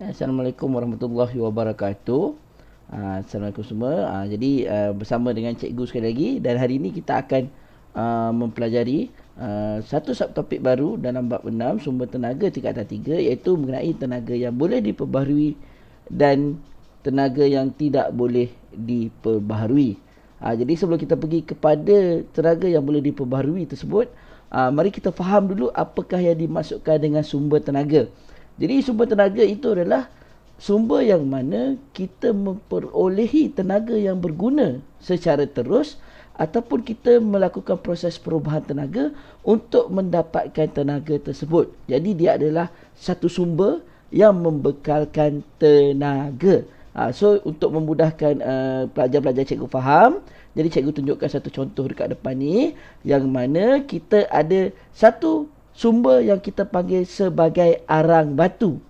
Assalamualaikum warahmatullahi wabarakatuh. Assalamualaikum semua. Jadi bersama dengan cikgu sekali lagi, dan hari ini kita akan mempelajari satu subtopik baru dalam bab 6 sumber tenaga tingkatan 3, iaitu mengenai tenaga yang boleh diperbaharui dan tenaga yang tidak boleh diperbaharui. Jadi sebelum kita pergi kepada tenaga yang boleh diperbaharui tersebut, mari kita faham dulu apakah yang dimaksudkan dengan sumber tenaga. Jadi sumber tenaga itu adalah sumber yang mana kita memperolehi tenaga yang berguna secara terus ataupun kita melakukan proses perubahan tenaga untuk mendapatkan tenaga tersebut. Jadi dia adalah satu sumber yang membekalkan tenaga. So untuk memudahkan pelajar-pelajar cikgu faham, jadi cikgu tunjukkan satu contoh dekat depan ni, yang mana kita ada satu sumber yang kita panggil sebagai arang batu.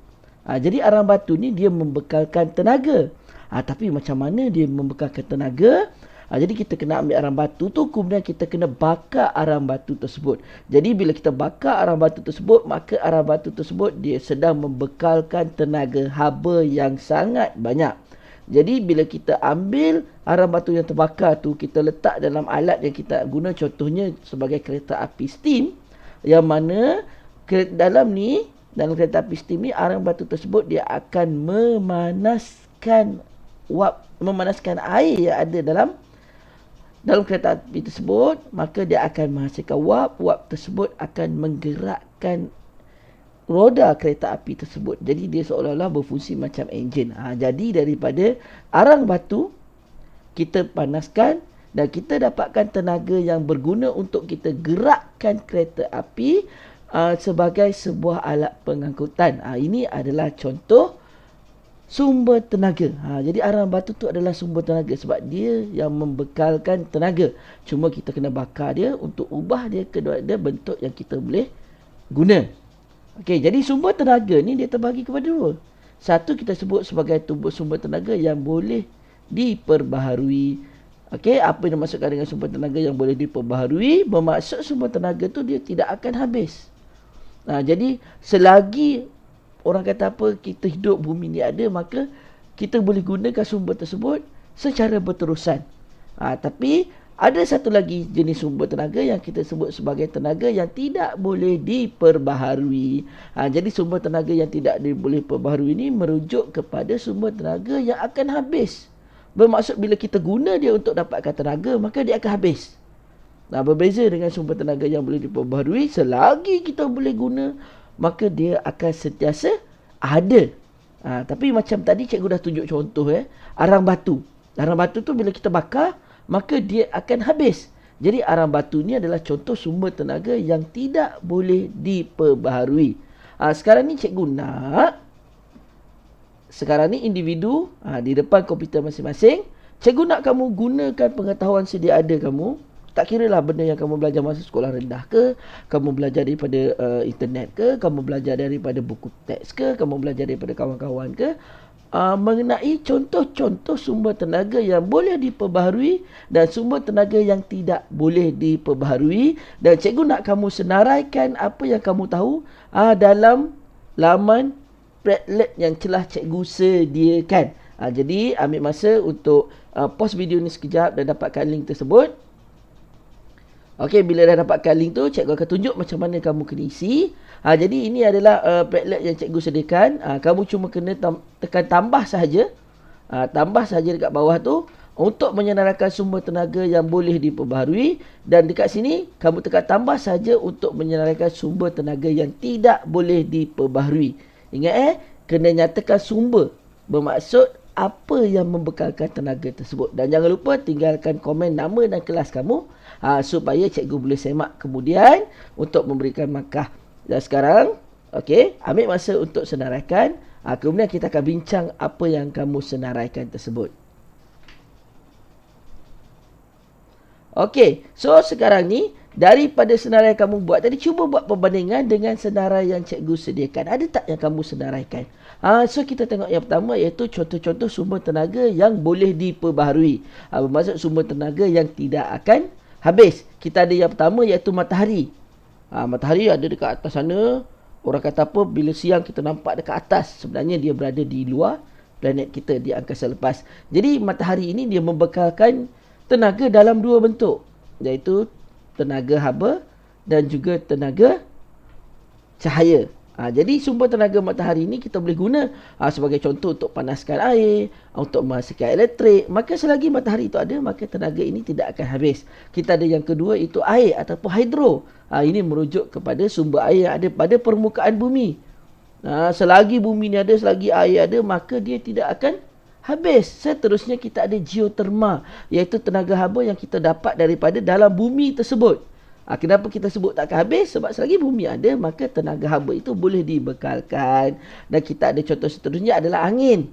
Jadi arang batu ni dia membekalkan tenaga. Tapi macam mana dia membekalkan tenaga? Jadi kita kena ambil arang batu tu, kemudian kita kena bakar arang batu tersebut. Jadi bila kita bakar arang batu tersebut, maka arang batu tersebut dia sedang membekalkan tenaga haba yang sangat banyak. Jadi bila kita ambil arang batu yang terbakar tu, kita letak dalam alat yang kita guna, contohnya sebagai kereta api steam, yang mana dalam kereta api steam ni, arang batu tersebut dia akan memanaskan air yang ada dalam kereta api tersebut, maka dia akan menghasilkan wap tersebut akan menggerakkan roda kereta api tersebut. Jadi dia seolah-olah berfungsi macam enjin. Jadi daripada arang batu kita panaskan dan kita dapatkan tenaga yang berguna untuk kita gerakkan kereta api sebagai sebuah alat pengangkutan. Ini adalah contoh sumber tenaga. Jadi arang batu tu adalah sumber tenaga sebab dia yang membekalkan tenaga. Cuma kita kena bakar dia untuk ubah dia ke bentuk yang kita boleh guna. Okey, jadi sumber tenaga ni dia terbagi kepada dua. Satu kita sebut sebagai sumber tenaga yang boleh diperbaharui. Okey, apa yang dimaksudkan dengan sumber tenaga yang boleh diperbaharui? Bermaksud sumber tenaga tu dia tidak akan habis. Jadi selagi orang kata apa, kita hidup bumi ni ada, maka kita boleh gunakan sumber tersebut secara berterusan. Tapi ada satu lagi jenis sumber tenaga yang kita sebut sebagai tenaga yang tidak boleh diperbaharui. Jadi sumber tenaga yang tidak boleh diperbaharui ini merujuk kepada sumber tenaga yang akan habis. Bermaksud bila kita guna dia untuk dapatkan tenaga, maka dia akan habis. Berbeza dengan sumber tenaga yang boleh diperbaharui, selagi kita boleh guna, maka dia akan sentiasa ada. Tapi macam tadi cikgu dah tunjuk contoh arang batu. Arang batu tu bila kita bakar, maka dia akan habis. Jadi arang batu ni adalah contoh sumber tenaga yang tidak boleh diperbaharui. Sekarang ni cikgu nak, sekarang ni individu di depan komputer masing-masing, cikgu nak kamu gunakan pengetahuan sedia ada kamu. Tak kira lah benda yang kamu belajar masa sekolah rendah ke, kamu belajar daripada internet ke, kamu belajar daripada buku teks ke, kamu belajar daripada kawan-kawan ke, mengenai contoh-contoh sumber tenaga yang boleh diperbaharui dan sumber tenaga yang tidak boleh diperbaharui. Dan cikgu nak kamu senaraikan apa yang kamu tahu dalam laman Padlet yang telah cikgu sediakan. Jadi ambil masa untuk pause video ni sekejap dan dapatkan link tersebut. Okey, bila dah dapatkan link tu, cikgu akan tunjuk macam mana kamu kena isi. Jadi ini adalah Padlet yang cikgu sediakan. Kamu cuma kena tekan tambah sahaja. Tambah sahaja dekat bawah tu untuk menyenaraikan sumber tenaga yang boleh diperbaharui, dan dekat sini kamu tekan tambah sahaja untuk menyenaraikan sumber tenaga yang tidak boleh diperbaharui. Ingat kena nyatakan sumber, bermaksud apa yang membekalkan tenaga tersebut. Dan jangan lupa tinggalkan komen nama dan kelas kamu supaya cikgu boleh semak kemudian untuk memberikan markah. Dan sekarang, okey, ambil masa untuk senaraikan. Kemudian kita akan bincang apa yang kamu senaraikan tersebut. Okey, so sekarang ni daripada senarai yang kamu buat tadi, cuba buat perbandingan dengan senarai yang cikgu sediakan. Ada tak yang kamu senaraikan? So kita tengok yang pertama, iaitu contoh-contoh sumber tenaga yang boleh diperbaharui. Bermaksud sumber tenaga yang tidak akan habis. Kita ada yang pertama, iaitu matahari. Matahari ada dekat atas sana. Orang kata apa, bila siang kita nampak dekat atas, sebenarnya dia berada di luar planet kita di angkasa lepas. Jadi matahari ini dia membekalkan tenaga dalam dua bentuk, iaitu tenaga haba dan juga tenaga cahaya. Jadi sumber tenaga matahari ini kita boleh guna sebagai contoh untuk panaskan air, untuk menghasilkan elektrik. Maka selagi matahari itu ada, maka tenaga ini tidak akan habis. Kita ada yang kedua, itu air ataupun hidro. Ini merujuk kepada sumber air yang ada pada permukaan bumi. Selagi bumi ni ada, selagi air ada, maka dia tidak akan habis. Seterusnya kita ada geoterma, iaitu tenaga haba yang kita dapat daripada dalam bumi tersebut. Kenapa kita sebut tak akan habis? Sebab selagi bumi ada, maka tenaga haba itu boleh dibekalkan. Dan kita ada contoh seterusnya adalah angin.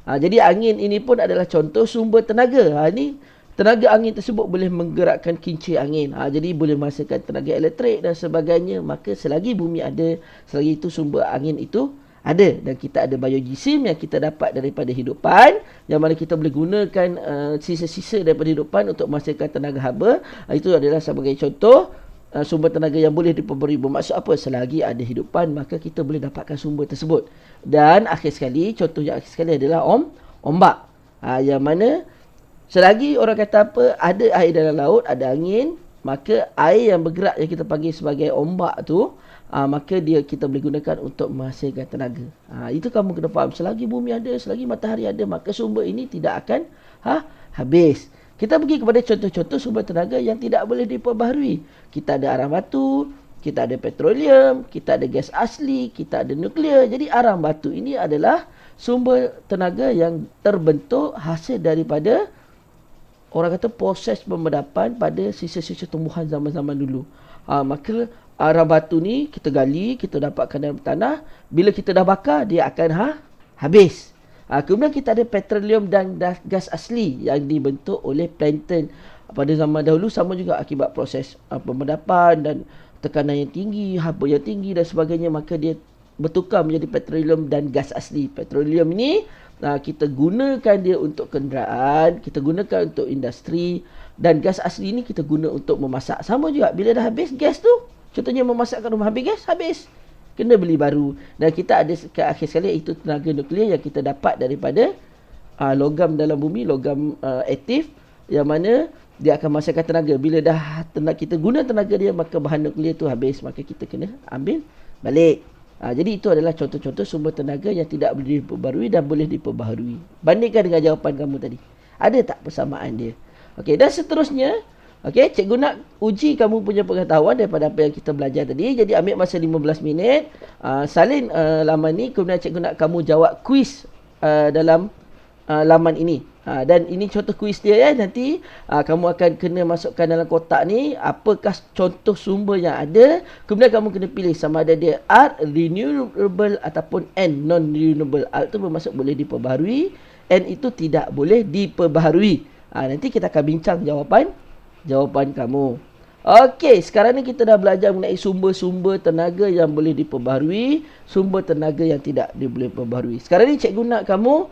Jadi angin ini pun adalah contoh sumber tenaga. Ini tenaga angin tersebut boleh menggerakkan kincir angin. Jadi boleh menghasilkan tenaga elektrik dan sebagainya. Maka selagi bumi ada, selagi itu sumber angin itu ada. Dan kita ada biogesim yang kita dapat daripada hidupan, yang mana kita boleh gunakan sisa-sisa daripada hidupan untuk menghasilkan tenaga haba. Itu adalah sebagai contoh sumber tenaga yang boleh diperbarui. Bermaksud apa? Selagi ada hidupan, maka kita boleh dapatkan sumber tersebut. Dan akhir sekali, contoh yang akhir sekali adalah ombak. Yang mana selagi orang kata apa, ada air dalam laut, ada angin, maka air yang bergerak yang kita panggil sebagai ombak tu, maka kita boleh gunakan untuk menghasilkan tenaga. Itu kamu kena faham. Selagi bumi ada, selagi matahari ada, maka sumber ini tidak akan habis. Kita pergi kepada contoh-contoh sumber tenaga yang tidak boleh diperbaharui. Kita ada arang batu, kita ada petroleum, kita ada gas asli, kita ada nuklear. Jadi arang batu ini adalah sumber tenaga yang terbentuk hasil daripada, orang kata, proses pemedapan pada sisa-sisa tumbuhan zaman-zaman dulu. Maka arang batu ni kita gali, kita dapatkan dalam tanah. Bila kita dah bakar, dia akan habis. Kemudian kita ada petroleum dan gas asli yang dibentuk oleh plankton pada zaman dahulu, sama juga akibat proses pemedapan dan tekanan yang tinggi, haba yang tinggi dan sebagainya. Maka dia bertukar menjadi petroleum dan gas asli. Petroleum ini kita gunakan dia untuk kenderaan, kita gunakan untuk industri, dan gas asli ni kita guna untuk memasak. Sama juga, bila dah habis gas tu, contohnya memasakkan rumah, habis gas, habis, kena beli baru. Dan kita ada ke akhir sekali, itu tenaga nuklear yang kita dapat daripada logam dalam bumi, logam aktif, yang mana dia akan menghasilkan tenaga. Bila dah kita guna tenaga dia, maka bahan nuklear tu habis, maka kita kena ambil balik. Jadi itu adalah contoh-contoh sumber tenaga yang tidak boleh diperbarui dan boleh diperbaharui. Bandingkan dengan jawapan kamu tadi, ada tak persamaan dia? Okey, dan seterusnya, okey, cikgu nak uji kamu punya pengetahuan daripada apa yang kita belajar tadi. Jadi ambil masa 15 minit, salin laman ni, kemudian cikgu nak kamu jawab kuis dalam laman ini. Dan ini contoh kuis dia ya. Nanti kamu akan kena masukkan dalam kotak ni apakah contoh sumber yang ada. Kemudian kamu kena pilih sama ada dia R, renewable ataupun N, non-renewable. R itu bermaksud boleh diperbaharui, N itu tidak boleh diperbaharui. Nanti kita akan bincang jawapan kamu. Okey, sekarang ni kita dah belajar mengenai sumber-sumber tenaga yang boleh diperbaharui, sumber tenaga yang tidak boleh diperbaharui. Sekarang ni cikgu nak kamu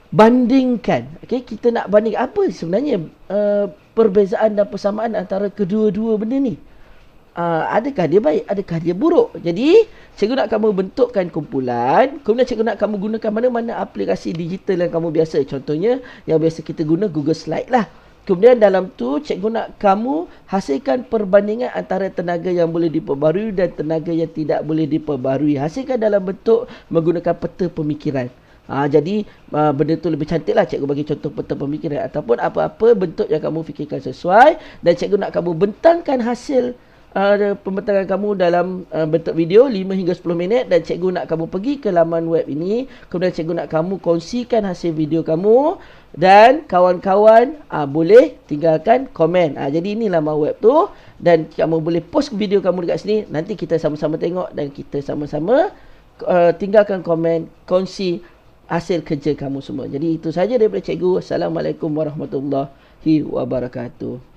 bandingkan. Okey, kita nak banding apa sebenarnya perbezaan dan persamaan antara kedua-dua benda ni. Adakah dia baik, adakah dia buruk? Jadi cikgu nak kamu bentukkan kumpulan, kemudian cikgu nak kamu gunakan mana-mana aplikasi digital yang kamu biasa. Contohnya yang biasa kita guna Google Slide lah. Kemudian dalam tu cikgu nak kamu hasilkan perbandingan antara tenaga yang boleh diperbarui dan tenaga yang tidak boleh diperbarui. Hasilkan dalam bentuk menggunakan peta pemikiran. Jadi benda tu lebih cantik lah. Cikgu bagi contoh peta pemikiran ataupun apa-apa bentuk yang kamu fikirkan sesuai. Dan cikgu nak kamu bentangkan hasil pembentangan kamu dalam bentuk video 5 hingga 10 minit. Dan cikgu nak kamu pergi ke laman web ini. Kemudian cikgu nak kamu kongsikan hasil video kamu. Dan kawan-kawan boleh tinggalkan komen. Jadi ini laman web tu. Dan kamu boleh post video kamu dekat sini. Nanti kita sama-sama tengok dan kita sama-sama tinggalkan komen, kongsi hasil kerja kamu semua. Jadi itu saja daripada cikgu. Assalamualaikum warahmatullahi wabarakatuh.